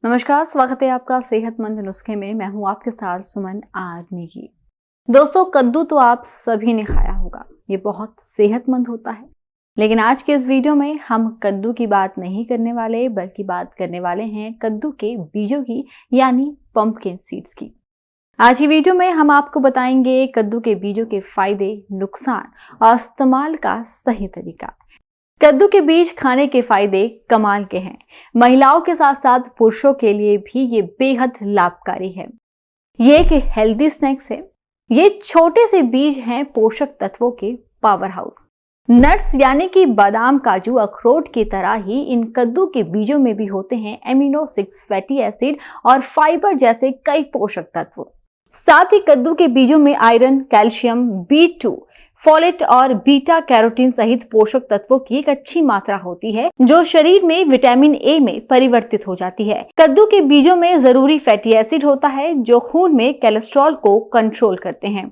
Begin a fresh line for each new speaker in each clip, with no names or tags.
नमस्कार, स्वागत है आपका सेहतमंद नुस्खे में। मैं हूं आपके साथ सुमन आर्नेगी। दोस्तों, कद्दू तो आप सभी ने खाया होगा, ये बहुत सेहतमंद होता है। लेकिन आज के इस वीडियो में हम कद्दू की बात नहीं करने वाले, बल्कि बात करने वाले हैं कद्दू के बीजों की, यानी पंपकिन सीड्स की। आज की वीडियो में हम आपको बताएंगे कद्दू के बीजों के फायदे, नुकसान और इस्तेमाल का सही तरीका। कद्दू के बीज खाने के फायदे कमाल के हैं। महिलाओं के साथ साथ पुरुषों के लिए भी ये बेहद लाभकारी है। ये एक हेल्दी स्नैक्स है। ये छोटे से बीज हैं पोषक तत्वों के पावर हाउस। नट्स यानी कि बादाम, काजू, अखरोट की तरह ही इन कद्दू के बीजों में भी होते हैं एमिनो 6 फैटी एसिड और फाइबर जैसे कई पोषक तत्व। साथ ही कद्दू के बीजों में आयरन, कैल्शियम, B2, फोलेट और बीटा कैरोटीन सहित पोषक तत्वों की एक अच्छी मात्रा होती है, जो शरीर में विटामिन ए में परिवर्तित हो जाती है। कद्दू के बीजों में जरूरी फैटी एसिड होता है, जो खून में कोलेस्ट्रॉल को कंट्रोल करते हैं।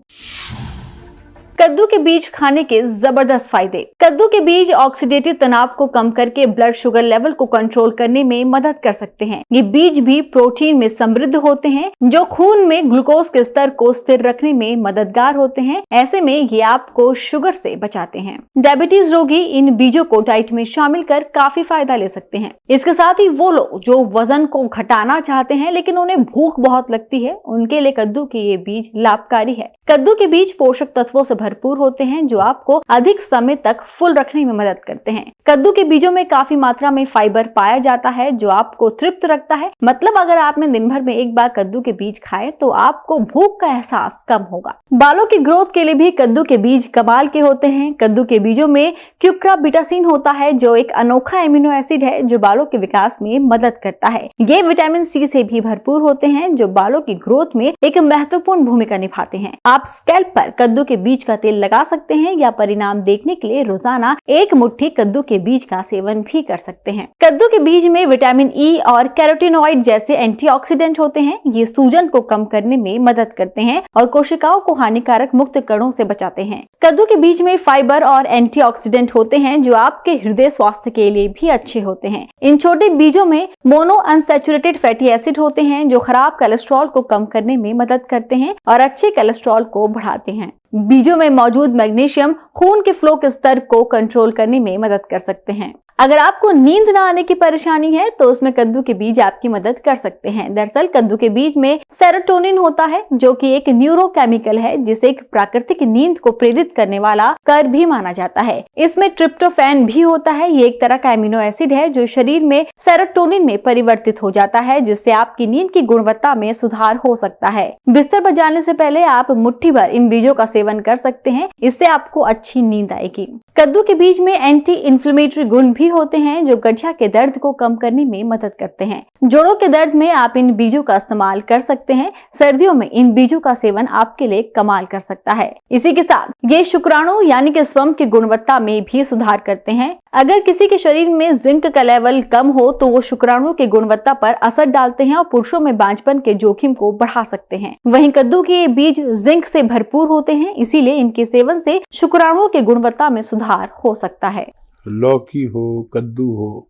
कद्दू के बीज खाने के जबरदस्त फायदे। कद्दू के बीज ऑक्सीडेटिव तनाव को कम करके ब्लड शुगर लेवल को कंट्रोल करने में मदद कर सकते हैं। ये बीज भी प्रोटीन में समृद्ध होते हैं, जो खून में ग्लूकोज के स्तर को स्थिर रखने में मददगार होते हैं। ऐसे में ये आपको शुगर से बचाते हैं। डायबिटीज रोगी इन बीजों को डाइट में शामिल कर काफी फायदा ले सकते हैं। इसके साथ ही वो लोग जो वजन को घटाना चाहते हैं लेकिन उन्हें भूख बहुत लगती है, उनके लिए कद्दू के ये बीज लाभकारी है। कद्दू के बीज पोषक तत्वों से भरपूर होते हैं, जो आपको अधिक समय तक फुल रखने में मदद करते हैं। कद्दू के बीजों में काफी मात्रा में फाइबर पाया जाता है, जो आपको तृप्त रखता है। मतलब अगर आपने दिन भर में एक बार कद्दू के बीज खाए तो आपको भूख का एहसास कम होगा। बालों की ग्रोथ के लिए भी कद्दू के बीज कमाल के होते हैं। कद्दू के बीजों में क्यूक्राबिटासिन होता है, जो एक अनोखा एमिनो एसिड है, जो बालों के विकास में मदद करता है। ये विटामिन सी से भी भरपूर होते हैं, जो बालों की ग्रोथ में एक महत्वपूर्ण भूमिका निभाते हैं। आप स्कैल्प पर कद्दू के बीज का तेल लगा सकते हैं या परिणाम देखने के लिए रोजाना एक मुट्ठी कद्दू के बीज का सेवन भी कर सकते हैं। कद्दू के बीज में विटामिन ई और कैरोटीनॉइड जैसे एंटीऑक्सीडेंट होते हैं। ये सूजन को कम करने में मदद करते हैं और कोशिकाओं को हानिकारक मुक्त कणों से बचाते हैं। कद्दू के बीज में फाइबर और एंटीऑक्सीडेंट होते हैं, जो आपके हृदय स्वास्थ्य के लिए भी अच्छे होते हैं। इन छोटे बीजों में मोनो अनसैचुरेटेड फैटी एसिड होते हैं, जो खराब कोलेस्ट्रॉल को कम करने में मदद करते हैं और अच्छे कोलेस्ट्रॉल को बढ़ाते हैं। बीजों में मौजूद मैग्नीशियम खून के फ्लो के स्तर को कंट्रोल करने में मदद कर सकते हैं। अगर आपको नींद न आने की परेशानी है तो उसमें कद्दू के बीज आपकी मदद कर सकते हैं। दरअसल कद्दू के बीज में सेरोटोनिन होता है, जो कि एक न्यूरोकेमिकल है, जिसे एक प्राकृतिक नींद को प्रेरित करने वाला कर भी माना जाता है। इसमें ट्रिप्टोफैन भी होता है। ये एक तरह का एमिनो एसिड है, जो शरीर में सेरोटोनिन में परिवर्तित हो जाता है, जिससे आपकी नींद की गुणवत्ता में सुधार हो सकता है। बिस्तर पर जाने से पहले आप मुट्ठी भर इन बीजों का सेवन कर सकते हैं। इससे आपको अच्छी नींद आएगी। कद्दू के बीज में एंटी इन्फ्लेमेटरी गुण भी होते हैं, जो गठिया के दर्द को कम करने में मदद करते हैं। जोड़ों के दर्द में आप इन बीजों का इस्तेमाल कर सकते हैं। सर्दियों में इन बीजों का सेवन आपके लिए कमाल कर सकता है। इसी के साथ ये शुक्राणु यानी कि स्पर्म की गुणवत्ता में भी सुधार करते हैं। अगर किसी के शरीर में जिंक का लेवल कम हो तो वो शुक्राणु की गुणवत्ता पर असर डालते हैं और पुरुषों में बांझपन के जोखिम को बढ़ा सकते हैं। वहीं कद्दू के बीज जिंक से भरपूर होते हैं, इसीलिए इनके सेवन से शुक्राणुओं की गुणवत्ता में सुधार हो सकता है।
लौकी हो, कद्दू हो,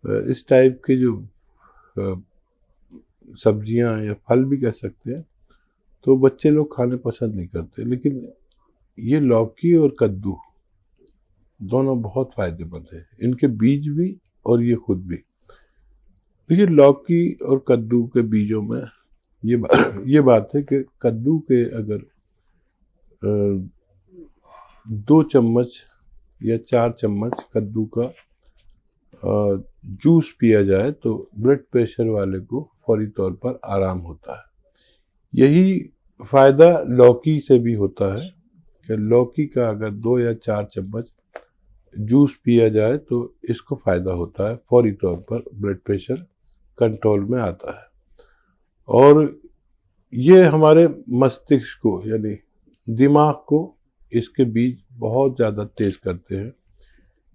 इस टाइप के जो सब्जियां या फल भी कह सकते हैं, तो बच्चे लोग खाने पसंद नहीं करते। लेकिन ये लौकी और कद्दू दोनों बहुत फायदेमंद है, इनके बीज भी और ये खुद भी। देखिए, लौकी और कद्दू के बीजों में ये बात है कि कद्दू के अगर 2 चम्मच या 4 चम्मच कद्दू का जूस पिया जाए तो ब्लड प्रेशर वाले को फौरी तौर पर आराम होता है। यही फायदा लौकी से भी होता है कि लौकी का अगर 2 या 4 चम्मच जूस पिया जाए तो इसको फायदा होता है, फौरी तौर पर ब्लड प्रेशर कंट्रोल में आता है। और ये हमारे मस्तिष्क को यानी दिमाग को इसके बीज बहुत ज़्यादा तेज करते हैं।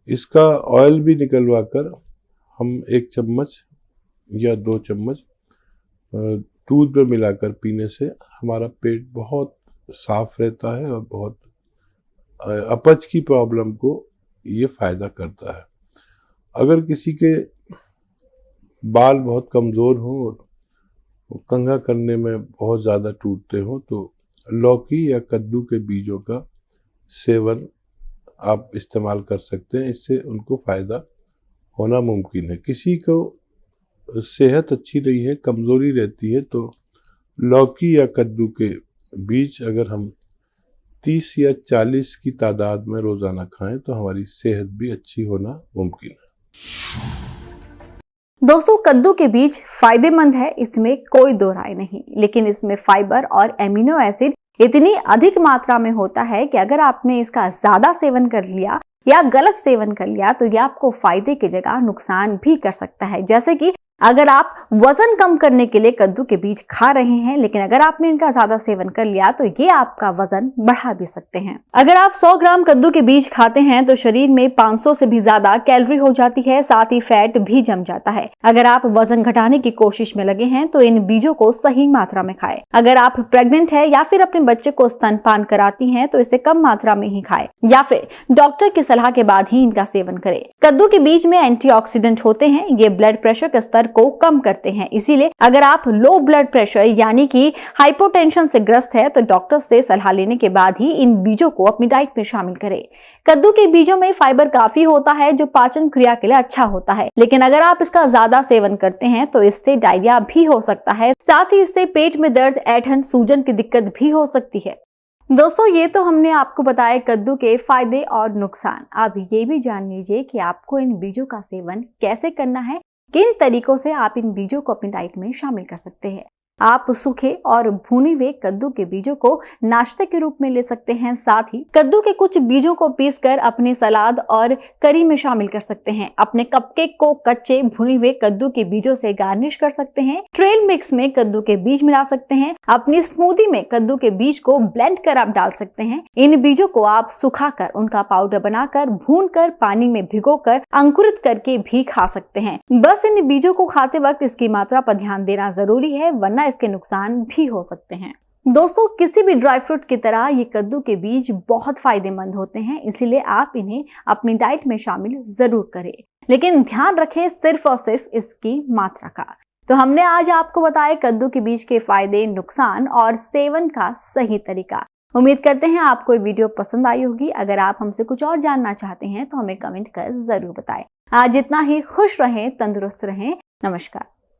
इसका ऑयल भी निकलवा कर हम 1 चम्मच या 2 चम्मच दूध में मिलाकर पीने से हमारा पेट बहुत साफ रहता है और बहुत अपच की प्रॉब्लम को ये फायदा करता है। अगर किसी के बाल बहुत कमज़ोर हों और कंघा करने में बहुत ज़्यादा टूटते हों तो लौकी या कद्दू के बीजों का सेवन आप इस्तेमाल कर सकते हैं। इससे उनको फ़ायदा होना मुमकिन है। किसी को सेहत अच्छी नहीं है, कमज़ोरी रहती है, तो लौकी या कद्दू के बीज अगर हम 30 या 40 की तादाद में रोज़ाना खाएं तो हमारी सेहत भी अच्छी होना मुमकिन है।
दोस्तों, कद्दू के बीज फायदेमंद है, इसमें कोई दो राय नहीं, लेकिन इसमें फाइबर और एमिनो एसिड इतनी अधिक मात्रा में होता है कि अगर आपने इसका ज्यादा सेवन कर लिया या गलत सेवन कर लिया तो यह आपको फायदे की जगह नुकसान भी कर सकता है। जैसे कि अगर आप वजन कम करने के लिए कद्दू के बीज खा रहे हैं, लेकिन अगर आपने इनका ज्यादा सेवन कर लिया तो ये आपका वजन बढ़ा भी सकते हैं। अगर आप 100 ग्राम कद्दू के बीज खाते हैं तो शरीर में 500 से भी ज्यादा कैलोरी हो जाती है, साथ ही फैट भी जम जाता है। अगर आप वजन घटाने की कोशिश में लगे हैं तो इन बीजों को सही मात्रा में खाएं। अगर आप प्रेग्नेंट है या फिर अपने बच्चे को स्तनपान कराती हैं तो इसे कम मात्रा में ही खाएं या फिर डॉक्टर की सलाह के बाद ही इनका सेवन करें। कद्दू के बीज में एंटीऑक्सीडेंट होते हैं, ये ब्लड प्रेशर के स्तर को कम करते हैं। इसीलिए अगर आप लो ब्लड प्रेशर यानी कि हाइपोटेंशन से ग्रस्त है तो डॉक्टर से सलाह लेने के बाद ही इन बीजों को अपनी डाइट में शामिल करें। कद्दू के बीजों में फाइबर काफी होता है जो पाचन क्रिया के लिए अच्छा होता है, लेकिन अगर आप इसका ज्यादा सेवन करते हैं तो इससे डायरिया भी हो सकता है, साथ ही इससे पेट में दर्द, ऐंठन, सूजन की दिक्कत भी हो सकती है। दोस्तों, ये तो हमने आपको बताया कद्दू के फायदे और नुकसान। अब ये भी जान लीजिए कि आपको इन बीजों का सेवन कैसे करना है, किन तरीकों से आप इन बीजों को अपनी डाइट में शामिल कर सकते हैं। आप सूखे और भुने हुए कद्दू के बीजों को नाश्ते के रूप में ले सकते हैं। साथ ही कद्दू के कुछ बीजों को पीसकर अपने सलाद और करी में शामिल कर सकते हैं। अपने कपकेक को कच्चे भुने हुए कद्दू के बीजों से गार्निश कर सकते हैं। ट्रेल मिक्स में कद्दू के बीज मिला सकते हैं। अपनी स्मूदी में कद्दू के बीज को ब्लेंड कर आप डाल सकते हैं। इन बीजों को आप सुखाकर उनका पाउडर बनाकर भूनकर पानी में भिगोकर अंकुरित करके भी खा सकते हैं। बस इन बीजों को खाते वक्त इसकी मात्रा पर ध्यान देना जरूरी है, वरना इसके नुकसान भी हो सकते हैं। दोस्तों, किसी भी ड्राई फ्रूट की तरह ये कद्दू के बीज बहुत फायदेमंद होते हैं, इसीलिए आप इन्हें अपनी डाइट में शामिल जरूर करें, लेकिन ध्यान रखें सिर्फ और सिर्फ इसकी मात्रा का। तो हमने आज आपको बताया कद्दू के बीज के फायदे, नुकसान और सेवन का सही तरीका। उम्मीद करते हैं आपको ये वीडियो पसंद आई होगी। अगर आप हमसे कुछ और जानना चाहते हैं तो हमें कमेंट कर जरूर बताएं। आज इतना ही। खुश रहें, तंदुरुस्त रहें। नमस्कार।